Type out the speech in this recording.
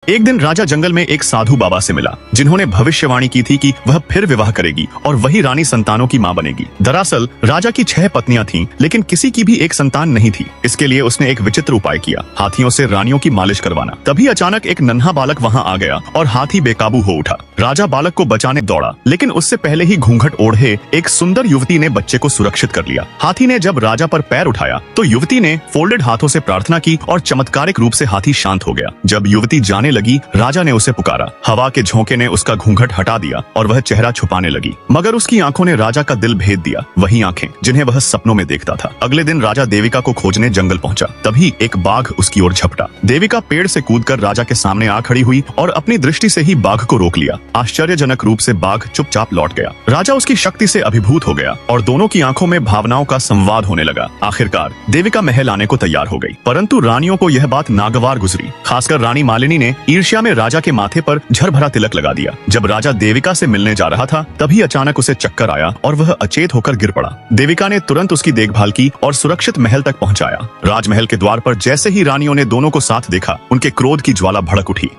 एक दिन राजा जंगल में एक साधु बाबा से मिला, जिन्होंने भविष्यवाणी की थी कि वह फिर विवाह करेगी और वही रानी संतानों की मां बनेगी। दरअसल राजा की 6 पत्नियां थीं, लेकिन किसी की भी एक संतान नहीं थी। इसके लिए उसने एक विचित्र उपाय किया, हाथियों से रानियों की मालिश करवाना। तभी अचानक एक नन्हा बालक वहां आ गया और हाथी बेकाबू हो उठा। राजा बालक को बचाने दौड़ा, लेकिन उससे पहले ही घूंघट ओढ़े एक सुंदर युवती ने बच्चे को सुरक्षित कर लिया। हाथी ने जब राजा पर पैर उठाया तो युवती ने फोल्डेड हाथों से प्रार्थना की और चमत्कारिक रूप से हाथी शांत हो गया। जब युवती जाने लगी, राजा ने उसे पुकारा। हवा के झोंके ने उसका घूंघट हटा दिया और वह चेहरा छुपाने लगी, मगर उसकी आंखों ने राजा का दिल भेद दिया, वही आंखें जिन्हें वह सपनों में देखता था। अगले दिन राजा देविका को खोजने जंगल पहुंचा। तभी एक बाघ उसकी ओर झपटा। देविका पेड़ से कूदकर राजा के सामने आ खड़ी हुई और अपनी दृष्टि से ही बाघ को रोक लिया। आश्चर्यजनक रूप से बाघ चुपचाप लौट गया। राजा उसकी शक्ति से अभिभूत हो गया और दोनों की आंखों में भावनाओं का संवाद होने लगा। आखिरकार देविका महल आने को तैयार हो गई, परंतु रानियों को यह बात नागवार गुजरी। खासकर रानी मालिनी ने ईर्ष्या में राजा के माथे पर झर भरा तिलक लगा दिया। जब राजा देविका से मिलने जा रहा था, तभी अचानक उसे चक्कर आया और वह अचेत होकर गिर पड़ा। देविका ने तुरंत उसकी देखभाल की और सुरक्षित महल तक पहुंचाया। राजमहल के द्वार पर जैसे ही रानियों ने दोनों को साथ देखा, उनके क्रोध की ज्वाला भड़क उठी।